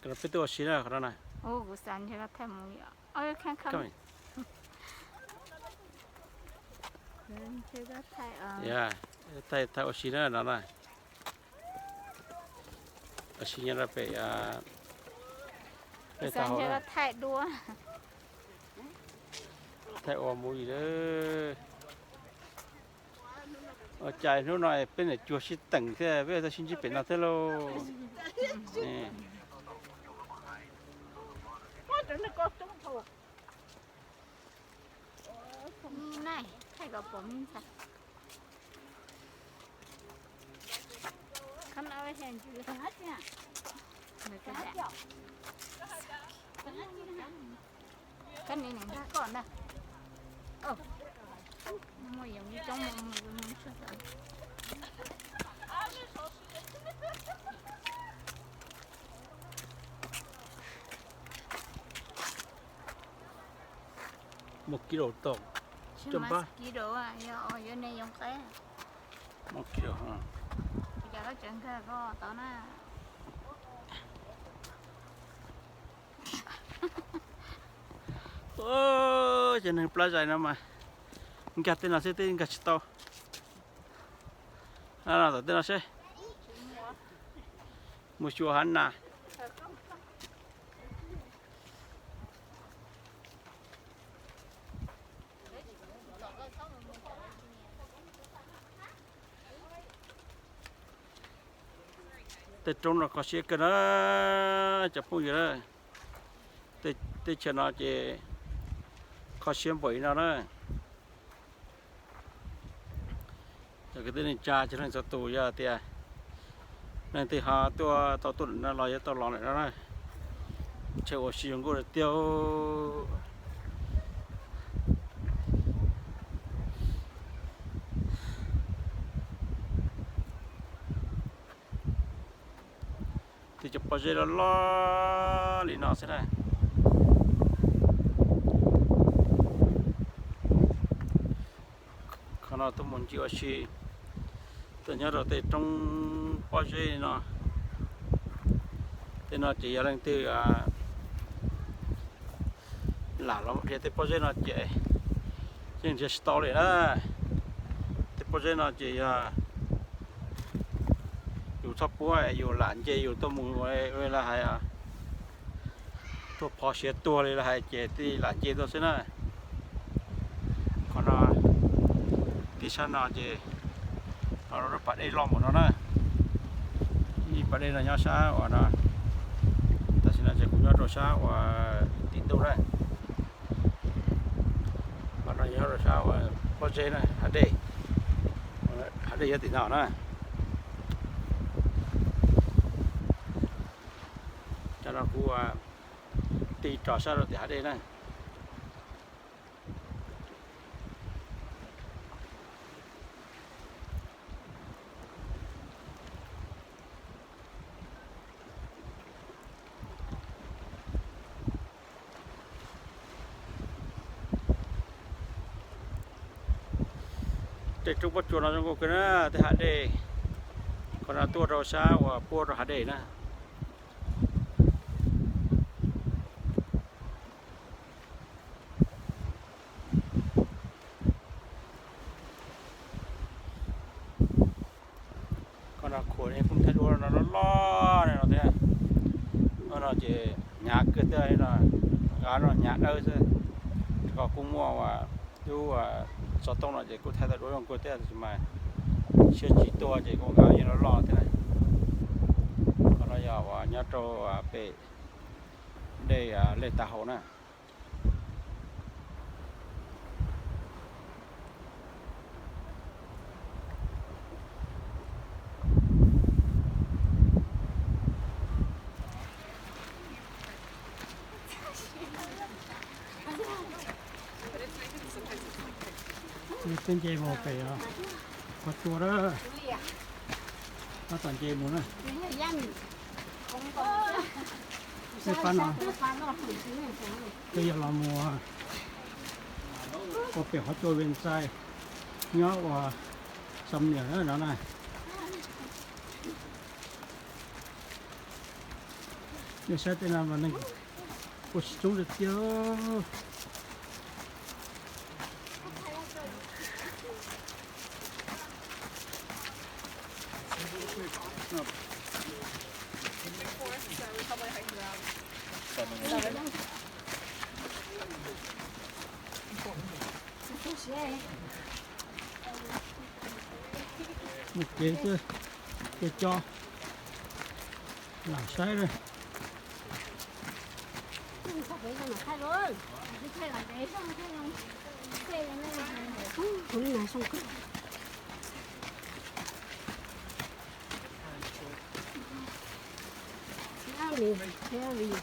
cái nó biết tôi xí nữa cái này ô của sản cho nó thêm mùi ơi khăn khăn cái lên chơi đó thay yeah thay thay xí nữa nó này xí nữa là phải phải sản tao cho nó này thay đua thay ôm mùi đó ở trái nó nói bên này chùa xí tầng thế bây giờ xin chỉ bên nào thế lo này thay gặp bóng sạch khăn ơi hèn chứ hết nha người ta đã cái này này còn nè mua giống như trong một chút rồi một kilo tổng chứ mà kilo à giờ này giống cái 1 kilo ha giờ nó chẳng thế có tao na ô cho nên playa này mà cái tên là sẽ tên cái to là tên là sẽ một chùa hắn nè tết trong nó có xe cái đó chụp phong gì đó tết cho nó chỉ có xe bưởi nào đó rồi cái tên cha cho nên cho tù ra thì nên thì họ tua tàu tuần nó lo cho tàu lò này đó này chơi ở sử dụng của tiêu thì chụp bao giờ lo lì nó sẽ này còn nó tôi muốn chịu gì tôi nhớ rồi thì trong bao giờ nó thì nó chỉ là từ là lắm thì tới bao giờ nó chỉ trên cái story đó thì bao giờ nó chỉอยู่ชอบป่วยอยู่หลานเจอยู่ตัวมือเวลาให้ตัวพอเสียตัวเลยละให้เจที่หลานเจตัวเส้นน่ะคนน่ะที่ฉันน่ะเจเราปัดได้ลองหมดแล้วนะนี่ปัดได้ระยะช้าว่านะแต่ฉันน่ะจะคุยระยะช้าว่าติดตัวได้ปัดระยะช้าว่าพอเจนะหาได้ยังติดหนาวนะcho nó khu tì trò sao rồi thì ở đây này để trung quốc chuột nó trong cái đó thì ở đây còn là tua rau sao và bua rồi ở đây nè khổ này không thấy đua nó lo này nó thế nó chỉ nhạc cái thế là gà nó nhạc đâu chứ có cũng mua và du số tông là chỉ có thay đổi đối con cô thế mà chưa chỉ to chỉ con gà như nó lo thế này còn nó giờ và nhớ cho về đây lên tàu nè tên chè mồ kì à, có chua đó, nó toàn chè mồ này, cái pan à, cái giờ là mùa, có phải họ trôi bên sai, nhớ và xâm nhở nó này, để sao thế nào mà mình có xuống được chưa một cái cho làm sai rồi 우리 나선 그 태양이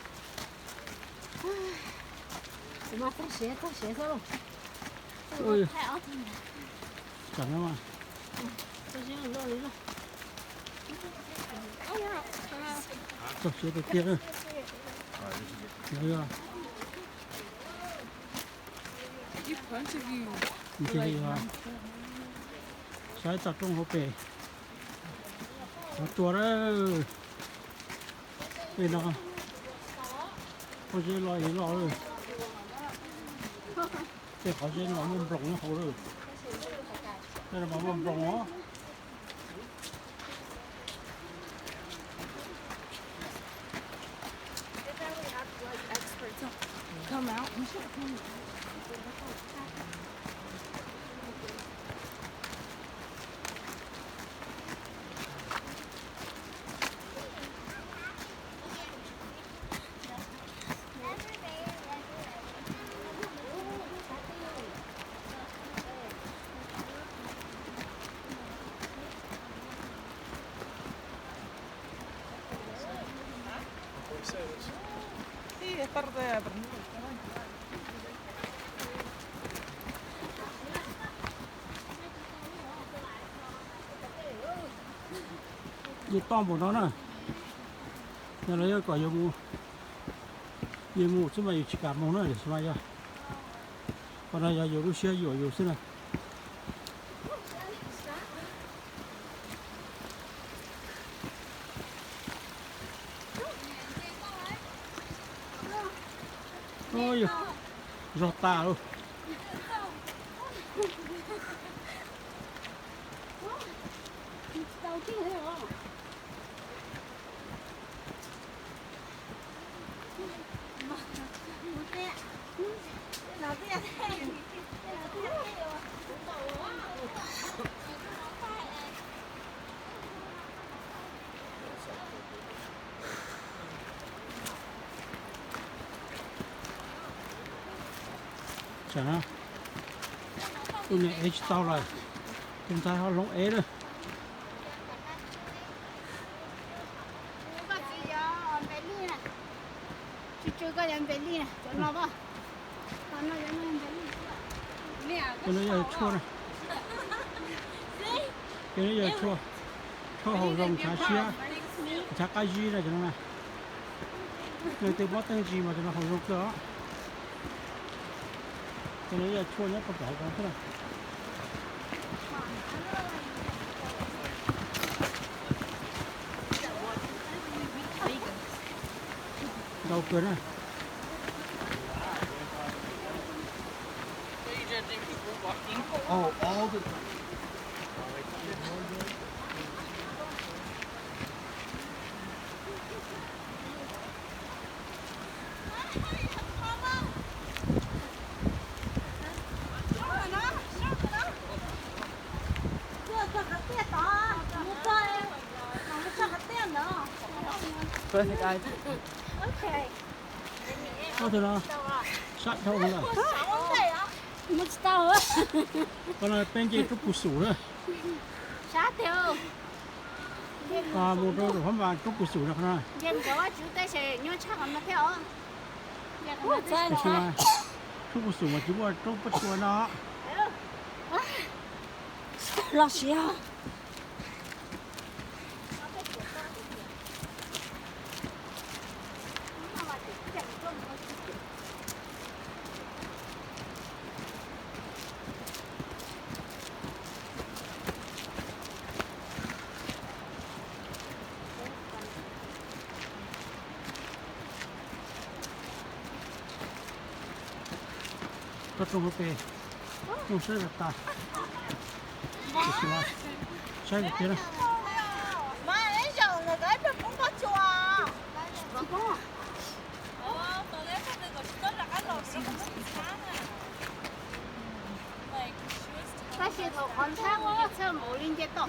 엄마 또 시에서 ôi太奥特曼 chẳng lắm mà tôi sẽ rồi rồi tập sẽ được kia rồi rồi như thế này là sai tập trung hộp bể có tua đó đây nó có dễ lo gì lo rồi cái có dễ nó mồm rộng nó khổ rồi đây là mồm rộng đó come out Sí, es parte de aprender. gì to của nó nè nhà lấy quả yêu mu chứ mà chỉ cả món này để xem ai còn này yêu lúc xưa yêu xưa này ôi giọt tà luôn đầu tiên rồi nào tiên chẳng nào tôi này ếch tao rồi chúng ta họ lông ế rồi chưa có em về đi nè cho nó vào còn nó em về đi cái nó giờ chua này cái nó giờ chua hậu rồng thả xia thả cái gì này cho nó này người từ bót tên gì mà cho nó hậu rồng đó cái nó giờ chua nhất có phải không thế này đâu cửa này Oh, all the. Perfect eyes. 오케이 có thể là sát thôi là 못 따워 còn là bên kia có củ sủ nữa 사태요 à một đôi của hắn có củ sủ nữa không nào 얘는 저와 주대세 녀차 건너펴 cái gì mà có củ sủ mà chúng ta trong bất chua nó 러시아 có trong hộp bể không sai được ta được chưa sai được chưa đó Mà ấy giờ là cái được cũng có chùa. Vâng có. 사실 더 건차고 처음 올린 게 또.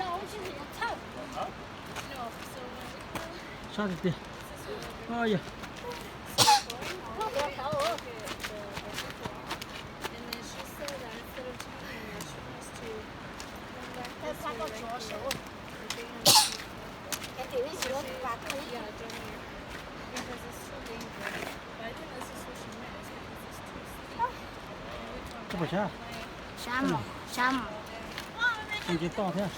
sai được chưa ôi giời 사고 주었어. 애들이 지금 갖고 có phải sao 샴, 샴. anh chỉ to thế à?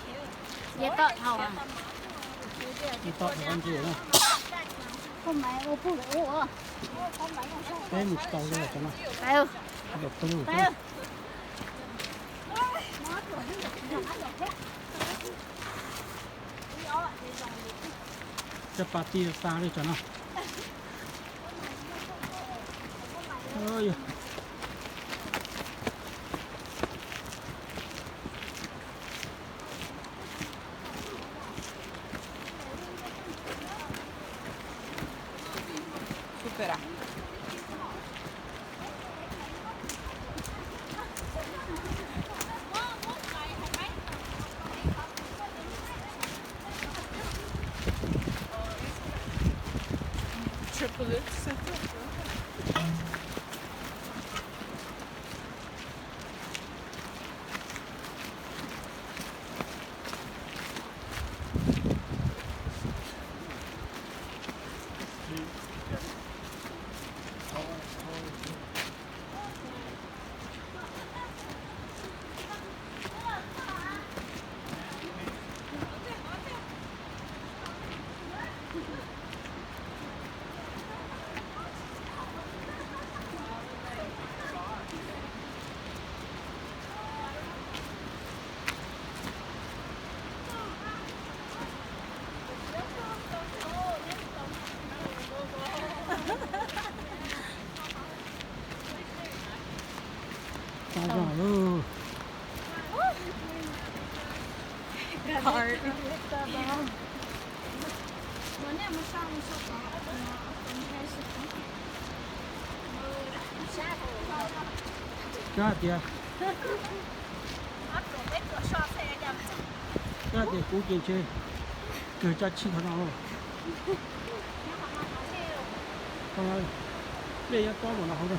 얘 또 더워. Chỉ to thì anh chỉ nữa không phải ô phụ ô. cái một tàu đây là cho nó 아유, được tôi đủ 아유. cho party ta đi cho nó ôi giời. Supera. Triple X. Tao giỏi luôn Card. ra kìa ra thì cú chuyện chơi cười cho chi thằng nào không ơi bây giờ có một nào không đâu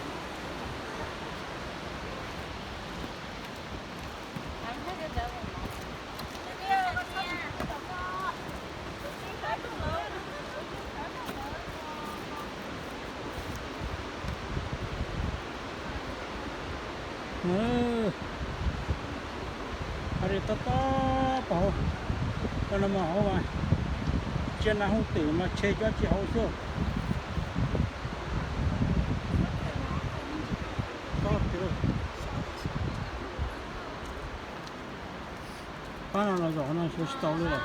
đây to to bảo con nó mỏ mà trên là không tử mà chơi cho chị hậu xưa to từ ba nào là rõ nó sẽ to luôn rồi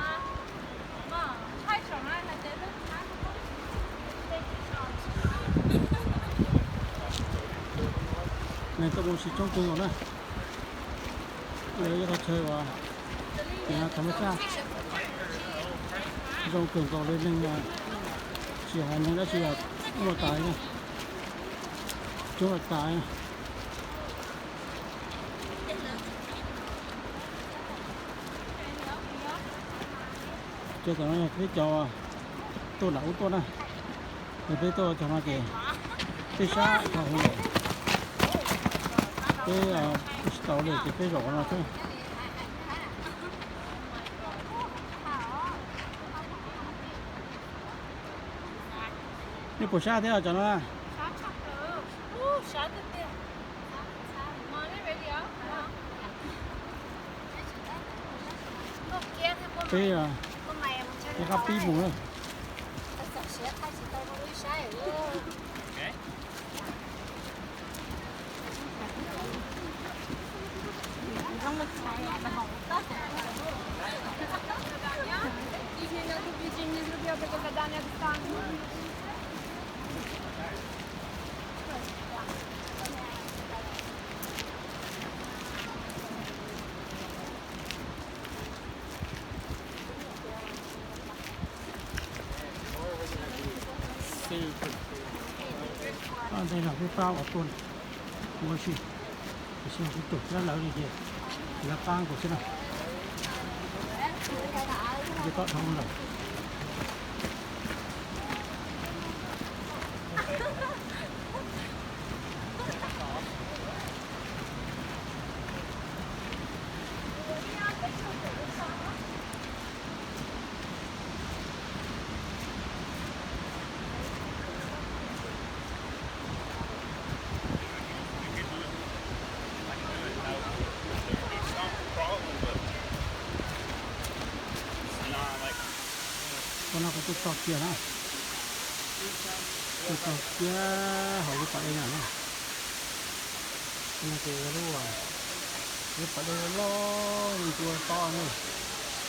này tôi muốn xịt trong cùng rồi này lấy cho chơi vào thì nó thấm ra dầu cường cầu lên nhưng mà chỉ hai mình đã chỉ là một tái này chúng là tái này cho tao nói cái trò tôi lẩu tôi này rồi tới tôi cho nó kì cái xa thầu này cái tàu để cái rổ là thôiนี่ปวดชาติเหรอจ๊ะน้าปีอ่ะcái cặp pi mù rồi đây là cái phao của tuần mua gì xem cái tục rất là gì là tăng của thế nào cái tọt không này con nào có tục tọt kia nào tục tọt kia họ có phải nào nữa cái luôn cái phải đây lo nhữngตัวto nữa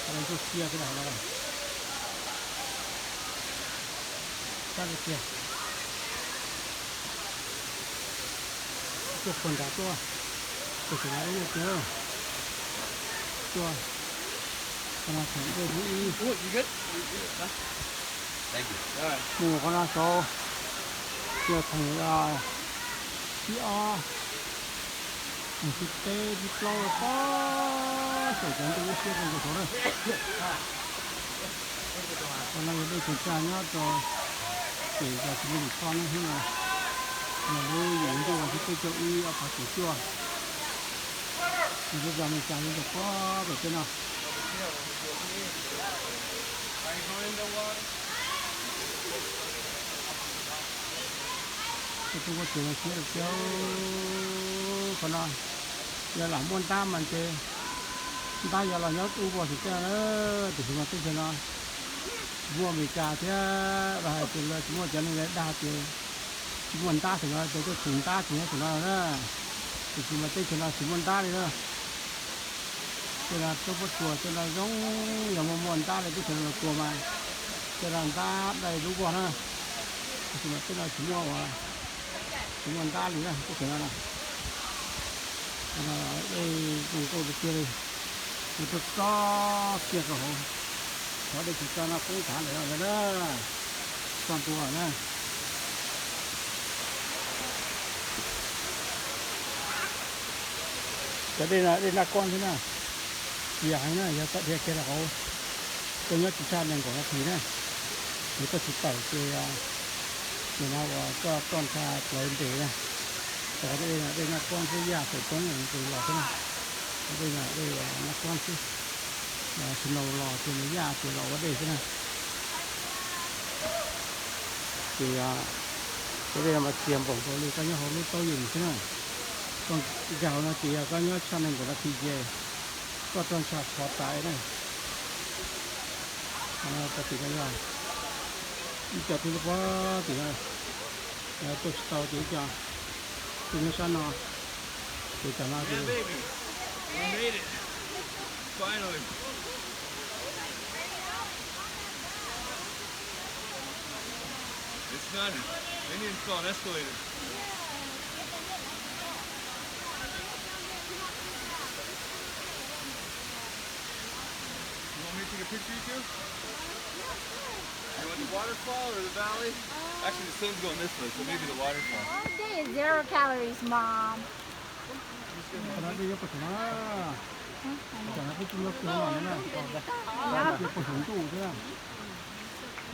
cáiตัวkia cái nào này cái kiaตัวคนด่าตัวถึงอะไรเนี่ยตัวขนาดถึงตัวนี้ Oh, you good? Thank you. All right. หมูขนาดโตเกี่ยวถึงที่ที่เต้ที่โปรก็ใส่กันตัวเชี่ยวกันตัวเลยตอนนั้นยังได้ถึงจานเนาะตัวเกี่ยวกับที่มีก้อนนั่นใช่ไหมเราดูอย่างที่วันที่ไปเจ้าอีเอาผักถั่วชั่วนี่ก็จะมีจานนี้ก็แบบนี้เนาะ Are you going in the water? Tôi có chuyện là được cháu còn nói giờ là muốn ta mình thì ta giờ là nhớ tu vào thì cái đó thì chúng ta sẽ nói mua mì cà thế và từ là chúng ta cho nên đa thì muốn ta thì nói tôi chúng ta thì nói đó thì chúng ta sẽ nói chúng ta đi đó thế là tôi có chùa thế là giống như một muốn ta là cái chuyện là chùa mà thế là ta đầy đủ vào nữa chúng ta sẽ nói chúng ta chúng mình ta liền cái chuyện này đây cùng cô được kia đi tôi có kia rồi ở đây chúng ta nó cũng thả lại rồi đó toàn bộ rồi nè cái đây là con thế nào dài nữa giờ tận kia là có tôi nhớ chúng ta đang có cái gì nữa người ta chụp tẩy thì nào có con tha lấy để này ở đây là con thứ già phải có những từ lò thế này đây là con thứ xin lò thì nó già thì lò ở đây thế này thì cái đây là mặt tiềm bổng của cái nhớ hôm nay tôi dùng thế này còn gạo nó chỉ có nhớ cho nên của nó thì về có con sạt khó tái này nó có thì cái gì cho tôi quá thì tôi tao chỉ cho tôi nhớ sao nó thì cả nó thì Yeah, baby. We made it. Finally. It's done. They need to install an escalator. You want me to take a picture of you? You want the waterfall or the valley? Actually, the sun's going this way, so maybe the waterfall. All day is 0 calories, Mom. nó đi vô cái nó chẳng là cái chung lớp nó này nè còn cái cuộc sống tù thế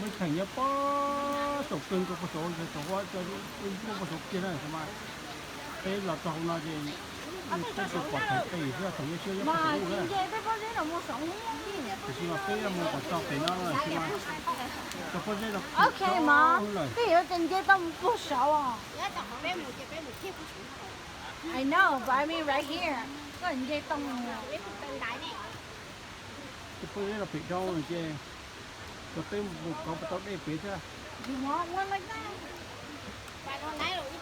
mới thành nhớ có tổ cưng có số cái số quá cho những có số kia này mà thế là tàu nó gì cái số quả thành tỷ ra thành như chưa nhớ có số nữa thì mà cái là một quả tàu thì nó là thì mà cái con dây là Okay, Mom. Cái ở trên kia tao不少啊。 I know, but I mean right here. Có những dây tông cái con dây là bị đau rồi chứ có tới một có tàu đây phía chứ You want one like that?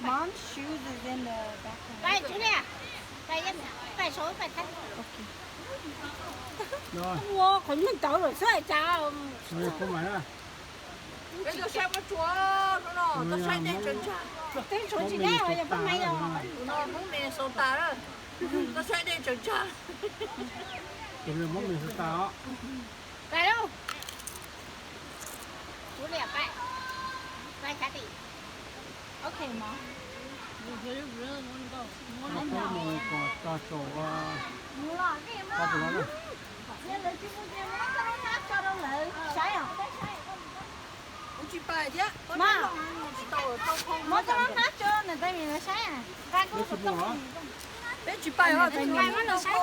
Mom's shoes is in the background. Đây, chú nè. Đây, đây số, đây khách. rồi Wow, còn mình tới rồi, sao chào. rồi không phải nữa Bây giờ xem cái chúa nó xoay lên chân trà. Cái số chị nghe rồi, giờ có mấy đâu. Nó muốn mình sâu ta đó. Nó xoay lên chân trà. rồi món mình sẽ tao Đây đâu. Chú đẹp vậy. Đây khách đi. thể mà nó có một quả ta sổ mua là cái mà ta tụi nó nên là chỉ muốn cái nó nó nát cho nó lại sai à我去拜去。妈到空 mà cái nó nát cho nên tại vì nó sai à ra nó cũng sụp nó 别去拜了，这拜完了sai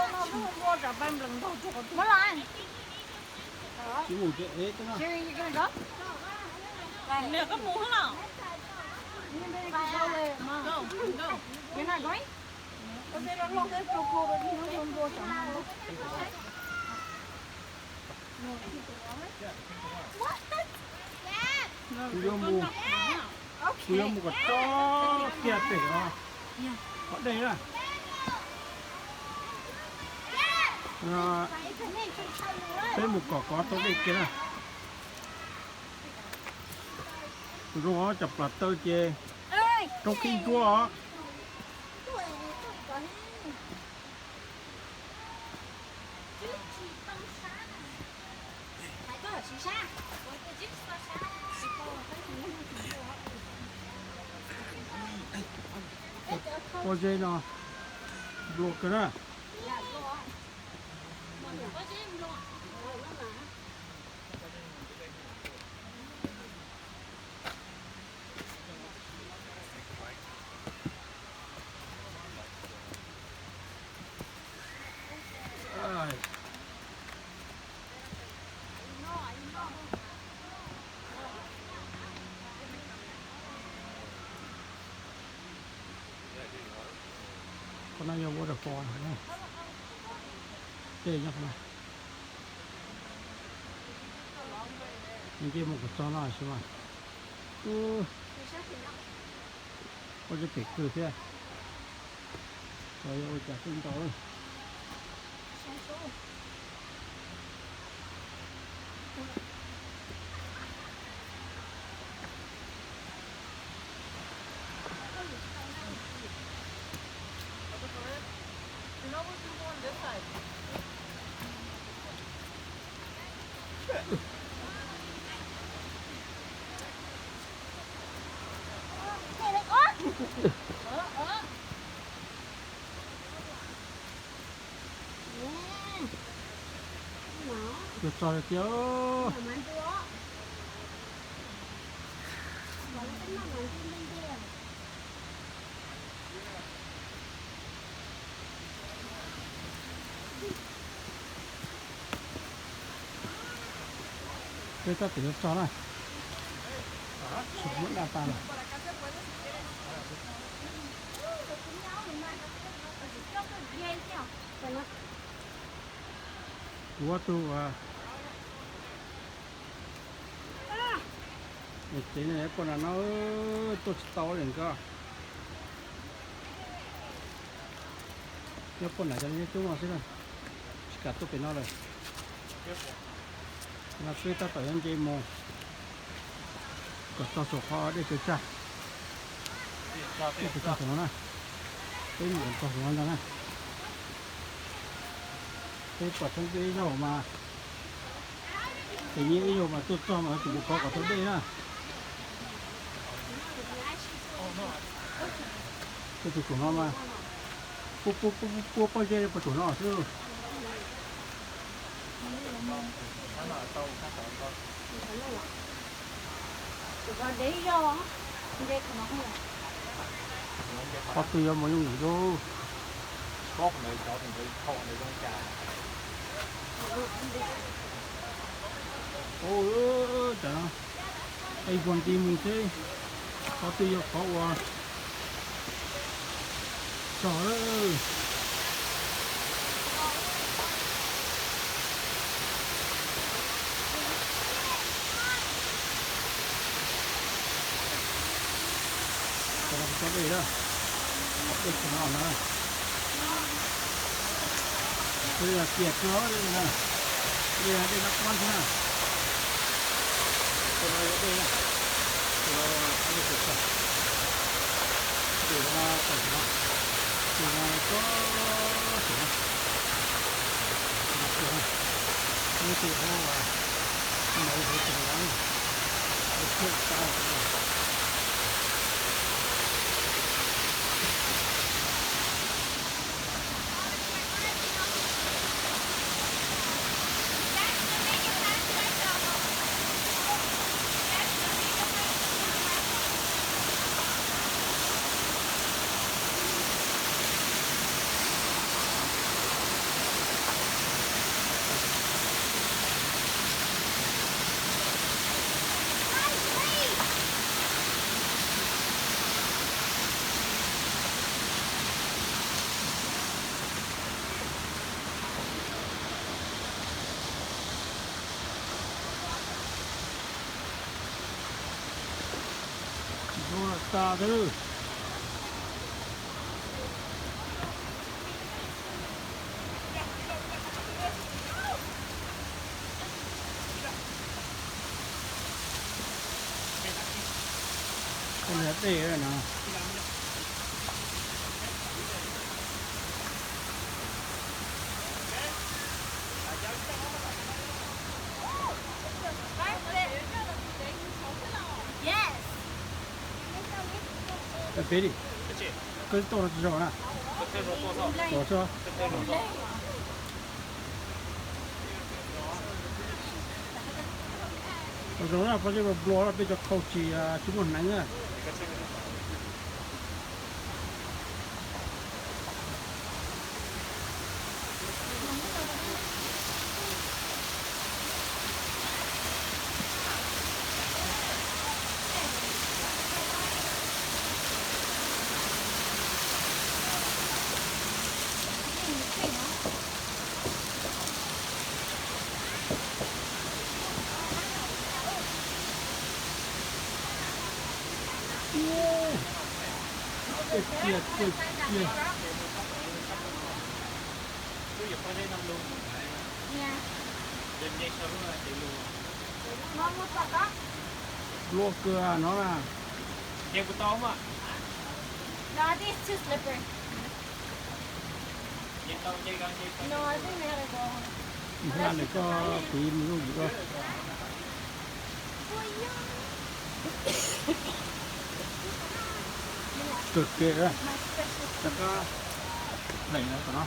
我这办不能到这个。 mất lại chỉ một cái ế thế nào chơi như cái đó那个木了。 mà cái này coi 我这个老在做过的，你能做什么？ Cú mua một chó kia để đó ở đây là đây một cỏ có tôi đây kia này rồi nó chập là tơ chê trong khi của có dây nó luộc cái đó con này vô được con này đây nhá con này những cái một cái cho nó xem mà có cái bể cửa thế rồi ôi chả tin tối được rồi chứ cái ta tự cho này sụp mũi đa tan của tôi một tí này con là nó tôi to lên cơ cái con này cho nên chúng nó sẽ là cả tôi phải nó rồi là cái ta phải ăn chơi mồ có to số khó để chơi cha cái cha của nó này cái miệng to của nó này cái quả trong cái nhỏ mà cái như nhỏ mà tôi cho mà chỉ có quả trong đây nè cái của nó mà cua bao giờ của nó chứ còn đấy do đây của nó không là có tùy vào mọi người đâu bóc này cho thành cái thọ này trong trà ôi trời ơi ai còn tìm mình thế có tùy vào khó quá trời ơi có gì đó đây của nó này đây là kiệt nó đây là đây là con thế nào đây là đây là anh được rồi để nó phải nó để nó có như thế nó là mấy cái chuyện đó nó chưa sao thôi ta thứ con hết đi rồi nè Yes. cái phế đi cái to là rõ nè rõ chưa rõ là bây giờ blo là bây giờ khâu chỉ chúng mình nắng à kia Nha. blo cửa nó là No, this is too slippery. No, I think we have to go. ra để có tìm luôn gì cơ cực kệ đó chắc có đẩy nó của nó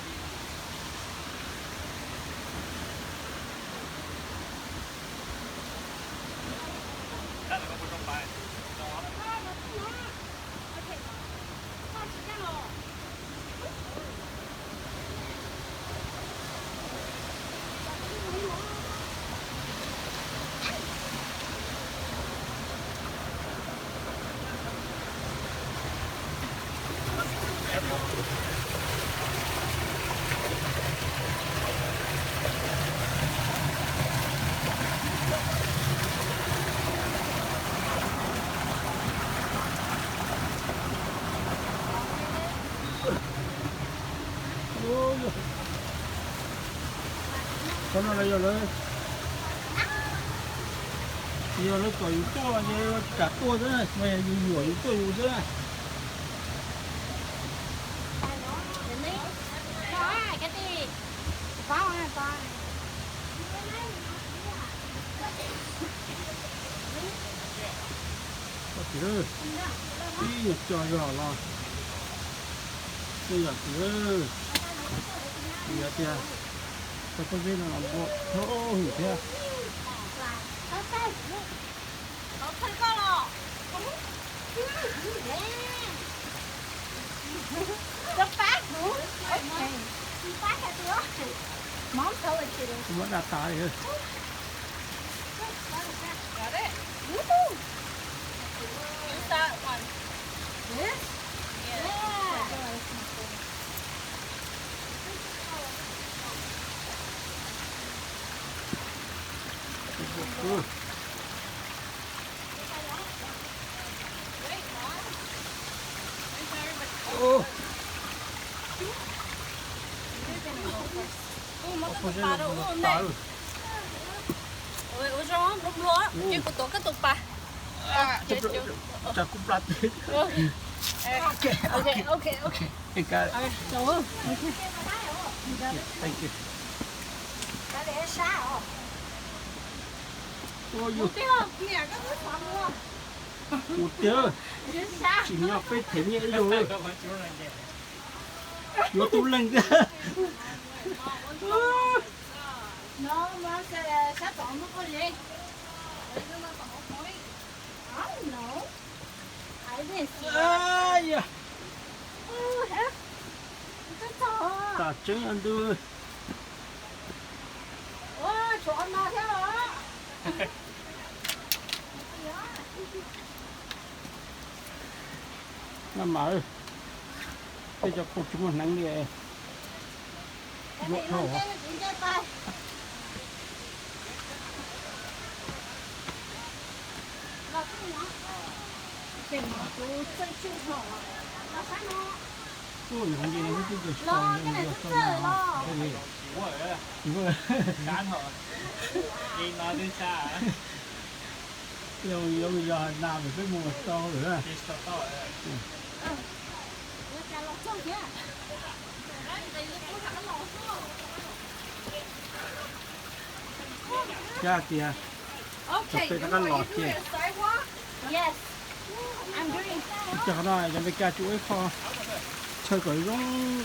con nó lấy rồi giờ nó cởi to như cả tôi thế này mày nhủi tôi thế này Có cái gì? Có con. chị ơi đi trời rồi lo bây giờ chị ơi bây giờ tôi có biết là bộ thôi thế Không có lò. Nó phát nữa. Phát cái nữa. Món sâu là chị. nó đặt tài rồi Got it? Woohoo. Use that one. This? Yeah. ô Mất có cái bà đâu uống đây. Ôi, rõ, lúc lúa. Chứ của tôi cái tục bà. chặt cục lát Okay. cái cái Trời ơi. thank you Cái để xa hả? ôi Một tí không? Nè, cái nước phạm luôn. một tiếng Đến xa. chỉ nhau phải thế nhẹ rồi nó tu lên cơ Nó sẽ sắp bọn nó có gì? No. I didn't see it. ai da Oh, hả? Cái to. ta chứng ăn đưa Wow, chọn mà thế hả? nó mở bây giờ cô chúng mình nắng đi Cái Lộ này thổ nó hả? trên trên tay. Nó cái nhỏ. cái nó chú chân chú thọ nó phải nó tôi không gì nó cứ được lo cái này rất là lo vừa Cán hả? Đi nói đến xa. yêu giờ nào phải mua to nữa Đi sao to vậy? nó cha lo xong kìa cha kìa Okay, Tapi you tekan want lot to do je. a sidewalk? yes I'm doing cho nó cho mấy cha chuối kho chơi cởi giống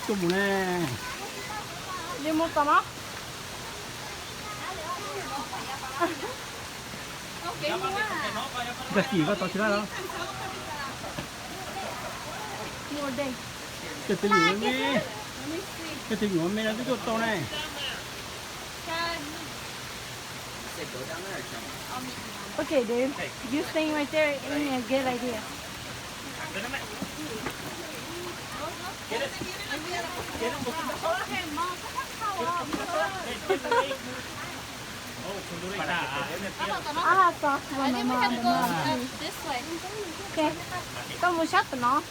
tôm bù nè đi mua tao nó Okay, mua à. cái gì có tao chỉ là đó mua đây cái tình nguyện đi cái tình nguyện mình là cái chỗ to này okay dude you staying right there in a good idea I have thoughts when my mom and mom This way. okay con mua sách của nó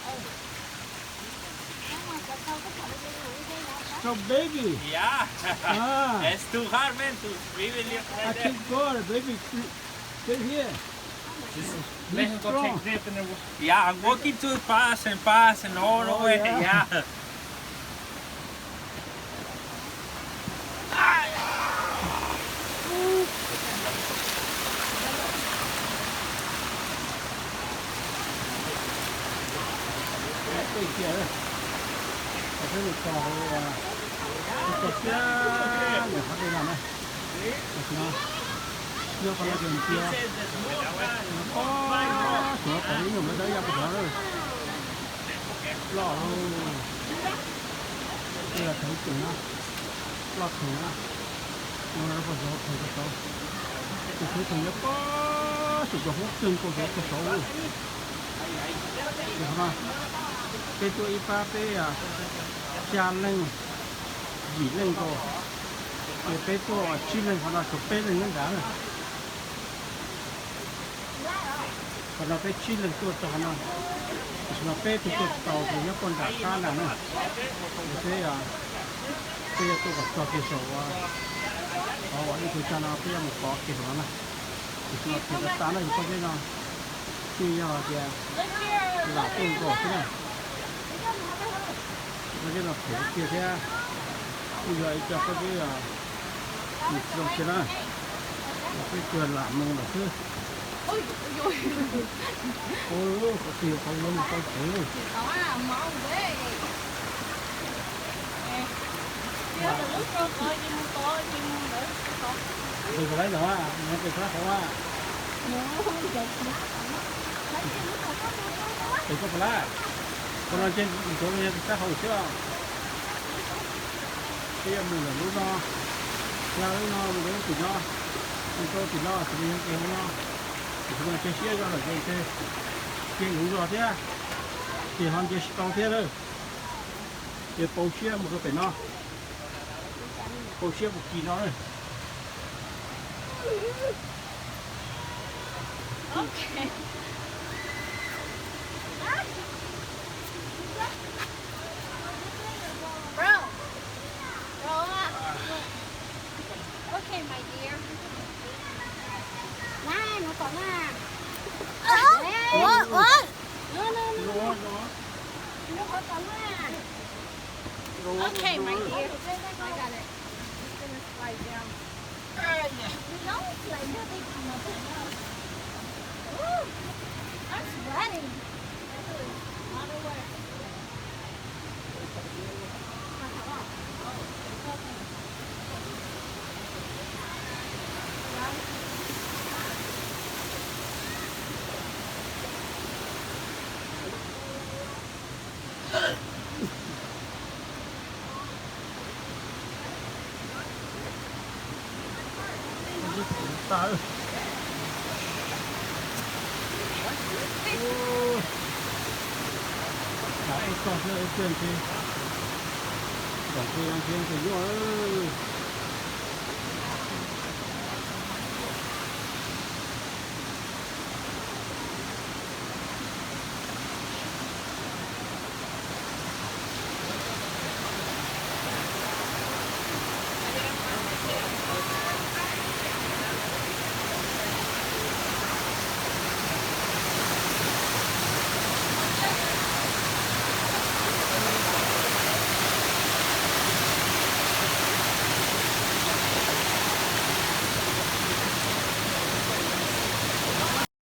so baby Yeah. ah It's too hard, man. We will live I right there. can't go baby stay here Let's go strong. take trip in the. Yeah, I'm walking too fast and all the Oh, way. yeah. Yeah. cái kia đấy cái này to cái kia để phát đi làm này nó chưa còn là chuyện kia có sửa cái gì mà đấy ra cái đó rồi lo đây là thấy chuyện nó lo thử nó nó có số thấy cái số cái thứ thằng nó có sự có hút chân có cái số được không cái tuổi ba pe à cha lên dì lên cô cái pe tuổi chi lên hoặc là chụp pe lên nó đã rồi còn là pe chi lên tôi cho nó mà pe thì tôi tàu thì nó còn đã khá là nữa thế à bây giờ tôi gặp cho cái số à ở đây tôi cho nó bây giờ một có cái đó này thì nó thì nó tán là có cái nào khi giờ thì là tôi có thế này cái là phải kia thế bây giờ cho cái một đồng tiền á cái tiền làm mông là cứ ôi có tiền không luôn không thấy đừng có lấy nữa nó cái khác không á đừng có phải con lên trên chỗ này sẽ hậu chưa bây giờ mình là lúc nó ra lúc nó mình đến tụi nó mình cho tụi nó thì mình kêu nó thì chúng ta chơi xe ra là chơi chơi ngủ rồi thế thì họ chơi to thế thôi chơi bầu xe một cái nó bầu xe một kỳ nó rồi okay okay my dear này nó còn à what no nó có còn à okay my dear I got it it's gonna slide down no it's like nothing I'm sweating not aware ta ơi đã con chơi trên kia còn kia ăn kia thì ơi